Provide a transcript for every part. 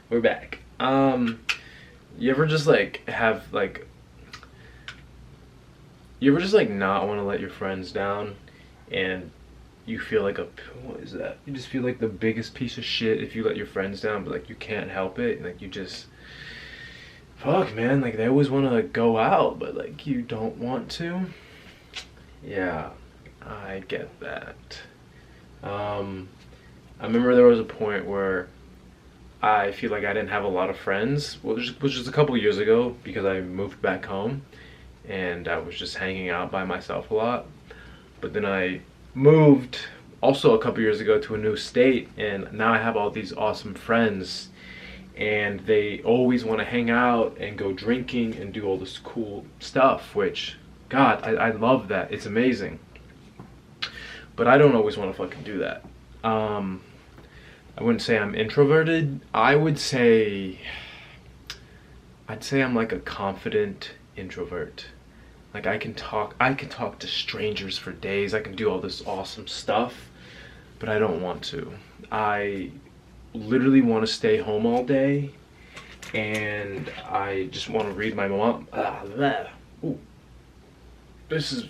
We're back. You ever just like have like you ever just like not want to let your friends down, and you feel like a what is that? You just feel like the biggest piece of shit if you let your friends down, but like you can't help it. Like you just fuck, man. Like they always want to go out, but like you don't want to. Yeah, I get that. Um, I remember there was a point where I feel like I didn't have a lot of friends, which was a couple years ago because I moved back home and I was just hanging out by myself a lot. But then I moved also a couple years ago to a new state, and now I have all these awesome friends, and they always want to hang out and go drinking and do all this cool stuff, which, God, I love that. It's amazing. But I don't always want to fucking do that. Um, I wouldn't say I'm introverted. I'd say I'm like a confident introvert. Like I can talk to strangers for days. I can do all this awesome stuff, but I don't want to. I literally want to stay home all day, and I just want to read my mom. Ooh, this is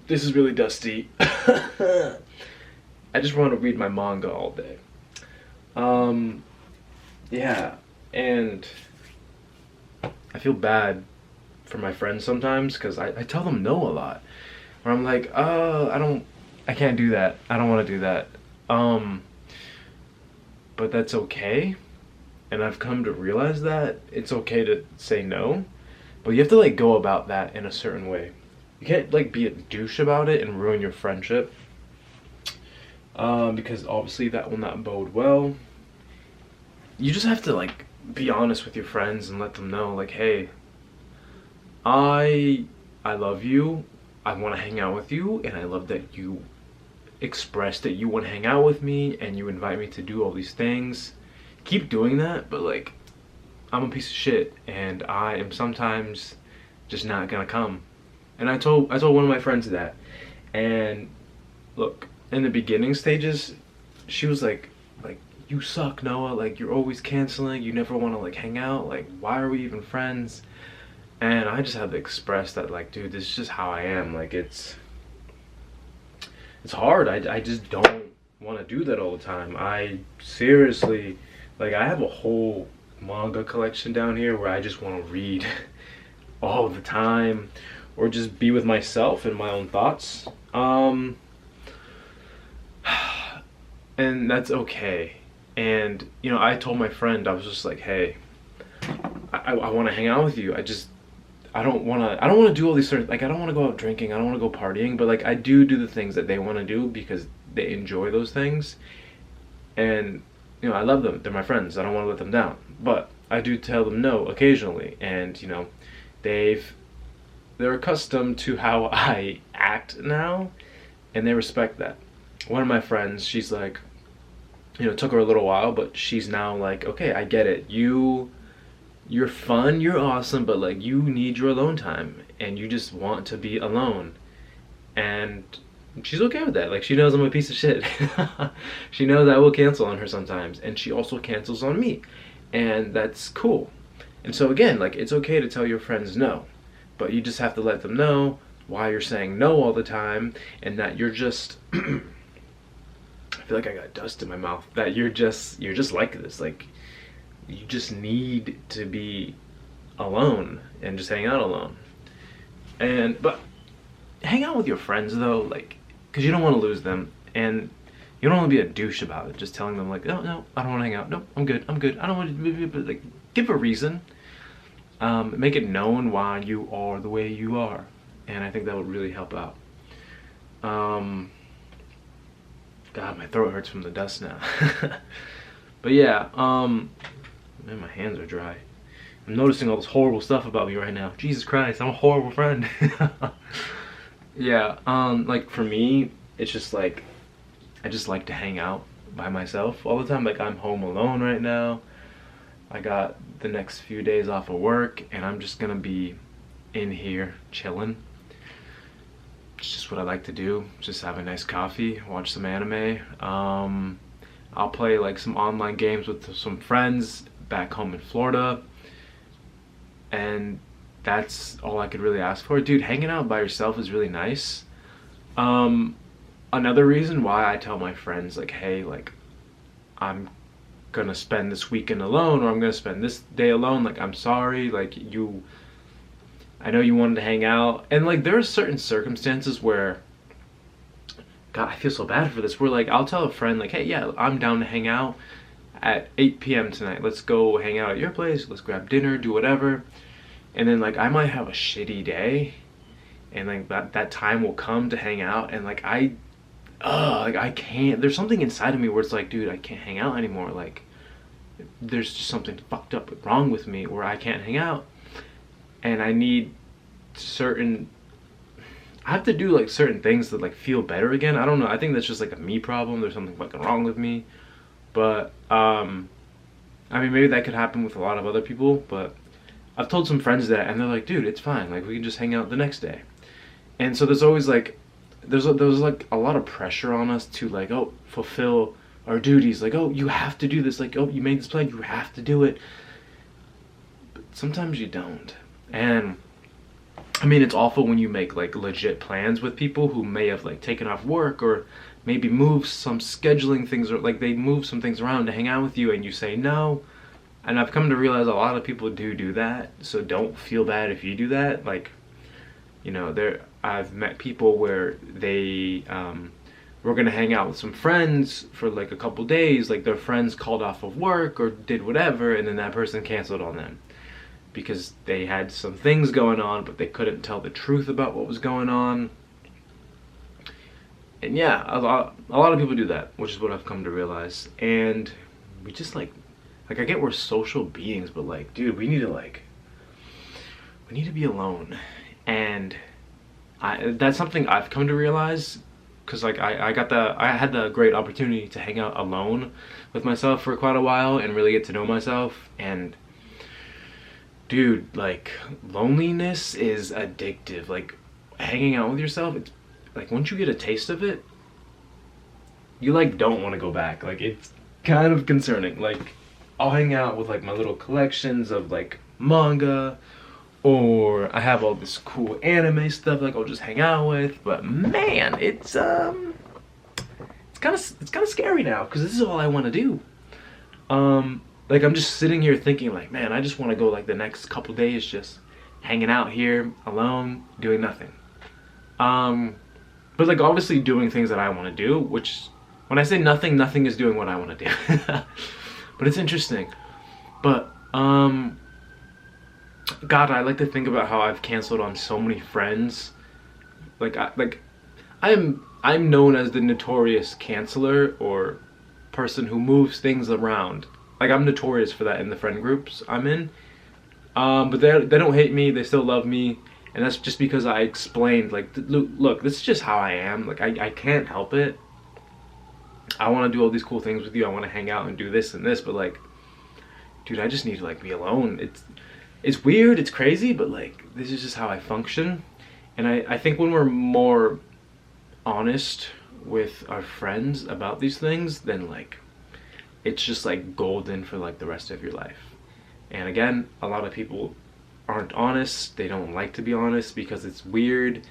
this is really dusty. I just want to read my manga all day. Um, yeah, and I feel bad for my friends sometimes because I tell them no a lot. Where I'm like, I can't do that. I don't want to do that. Um, but that's okay. And I've come to realize that it's okay to say no, but you have to like go about that in a certain way. You can't like be a douche about it and ruin your friendship, because obviously that will not bode well. You just have to like be honest with your friends and let them know like, hey, I I love you. I want to hang out with you, and I love that you express that you want to hang out with me and you invite me to do all these things. Keep doing that, but like I'm a piece of shit and I am sometimes just not gonna come. And I told one of my friends that. And look, in the beginning stages, she was like you suck, Noah. Like you're always canceling. You never want to like hang out. Like why are we even friends? And I just had to express that like, dude, this is just how I am. Like it's hard. I just don't want to do that all the time. I seriously, like, I have a whole manga collection down here where I just want to read all the time or just be with myself and my own thoughts. And that's okay. And, you know, I told my friend, I was just like, hey, I want to hang out with you. I don't want to do all these certain, like, I don't want to go out drinking. I don't want to go partying, but like I do the things that they want to do because they enjoy those things. And you know, I love them. They're my friends. I don't want to let them down. But I do tell them no occasionally, and you know, they've they're accustomed to how I act now, and they respect that. One of my friends, she's like, you know, it took her a little while, but she's now like, okay, I get it. You're fun, you're awesome, but like you need your alone time and you just want to be alone. And she's okay with that. Like she knows I'm a piece of shit. She knows I will cancel on her sometimes, and she also cancels on me. And that's cool. And so again, like it's okay to tell your friends no, but you just have to let them know why you're saying no all the time, and that you're just I feel like I got dust in my mouth. That you're just like this. Like you just need to be alone and just hang out alone. And but hang out with your friends though, like because you don't want to lose them, and you don't want to be a douche about it. Just telling them like, no, I don't want to hang out. No, I'm good. I don't want to. But like, give a reason. Make it known why you are the way you are, and I think that would really help out. Um, God, my throat hurts from the dust now. But yeah, man, my hands are dry. I'm noticing all this horrible stuff about me right now. Jesus Christ, I'm a horrible friend. Yeah, like for me, it's just like I just like to hang out by myself all the time. Like I'm home alone right now. I got the next few days off of work, and I'm just gonna be in here chilling. It's just what I like to do. Just have a nice coffee, watch some anime. I'm I'll play like some online games with some friends back home in Florida, and that's all I could really ask for. Dude, hanging out by yourself is really nice. Um, Another reason why I tell my friends like, hey, like I'm gonna spend this weekend alone, or I'm gonna spend this day alone, like I'm sorry, like I know you wanted to hang out, and like there are certain circumstances where, God, I feel so bad for this, where like I'll tell a friend like, hey, yeah, I'm down to hang out at 8 p.m. tonight, let's go hang out at your place, let's grab dinner, do whatever. And then like I might have a shitty day, and like that time will come to hang out, and like like I can't, there's something inside of me where it's like, dude, I can't hang out anymore. Like there's just something fucked up wrong with me where I can't hang out, and I need certain, I have to do like certain things to like feel better again. I don't know, I think that's just like a me problem. There's something fucking wrong with me. But I mean, maybe that could happen with a lot of other people, but I've told some friends that, and they're like, dude, it's fine, like we can just hang out the next day. And so there's always like, there's like a lot of pressure on us to like, oh, fulfill our duties, like, oh, you have to do this, like, oh, you made this plan, you have to do it. But sometimes you don't. And I mean, it's awful when you make like legit plans with people who may have like taken off work, or maybe move some scheduling things, or like they move some things around to hang out with you, and you say no. And I've come to realize a lot of people do that, so don't feel bad if you do that. Like, you know, I've met people where they were gonna hang out with some friends for like a couple days, like their friends called off of work or did whatever, and then that person canceled on them because they had some things going on, but they couldn't tell the truth about what was going on. And yeah, a lot of people do that, which is what I've come to realize. And we just like I get we're social beings, but like, dude, we need to be alone. And that's something I've come to realize, because like I had the great opportunity to hang out alone with myself for quite a while and really get to know myself. And dude, like loneliness is addictive. Like hanging out with yourself, it's like once you get a taste of it, you like don't want to go back. Like it's kind of concerning. Like I'll hang out with like my little collections of like manga, or I have all this cool anime stuff like I'll just hang out with. But man, it's kind of scary now, because this is all I want to do. Like I'm just sitting here thinking like, man, I just want to go like the next couple days just hanging out here alone doing nothing. But like obviously doing things that I want to do, which when I say nothing, nothing is doing what I want to do. But it's interesting. But God, I like to think about how I've canceled on so many friends. I'm known as the notorious canceller, or person who moves things around. Like I'm notorious for that in the friend groups I'm in. But they don't hate me. They still love me. And that's just because I explained, like, look, this is just how I am. Like, I can't help it. I want to do all these cool things with you. I want to hang out and do this and this. But, like, dude, I just need to, like, be alone. It's weird. It's crazy. But, like, this is just how I function. And I think when we're more honest with our friends about these things, then, like, it's just, like, golden for, like, the rest of your life. And, again, a lot of people aren't honest. They don't like to be honest because it's weird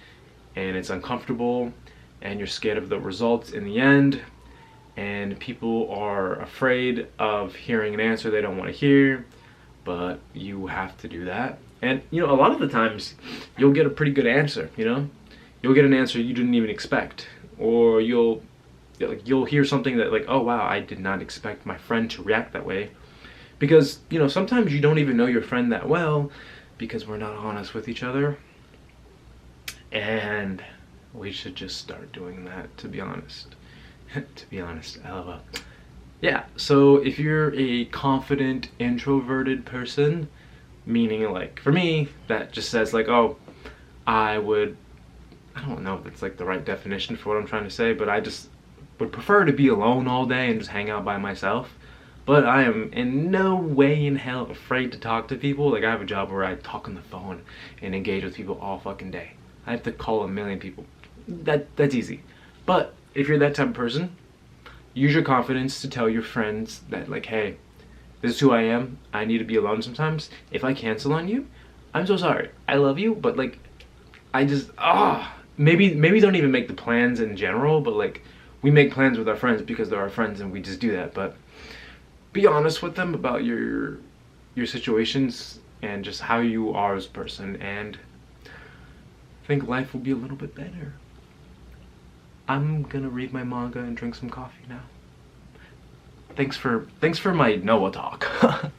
and it's uncomfortable and you're scared of the results in the end, and people are afraid of hearing an answer they don't want to hear. But you have to do that, and you know, a lot of the times you'll get a pretty good answer. You know, you'll get an answer you didn't even expect, or you'll hear something that, like, oh wow, I did not expect my friend to react that way. Because, you know, sometimes you don't even know your friend that well because we're not honest with each other. And we should just start doing that, to be honest. To be honest, LOL. Yeah, so if you're a confident, introverted person, meaning, like, for me, that just says, like, oh, I don't know if that's, like, the right definition for what I'm trying to say, but I just would prefer to be alone all day and just hang out by myself. But I am in no way in hell afraid to talk to people. Like, I have a job where I talk on the phone and engage with people all fucking day. I have to call a million people. That's easy. But if you're that type of person, use your confidence to tell your friends that, like, hey, this is who I am. I need to be alone sometimes. If I cancel on you, I'm so sorry. I love you, but like, I just maybe don't even make the plans in general, but like, we make plans with our friends because they're our friends and we just do that. But be honest with them about your situations and just how you are as a person, and I think life will be a little bit better. I'm gonna read my manga and drink some coffee now. Thanks for my Noah talk.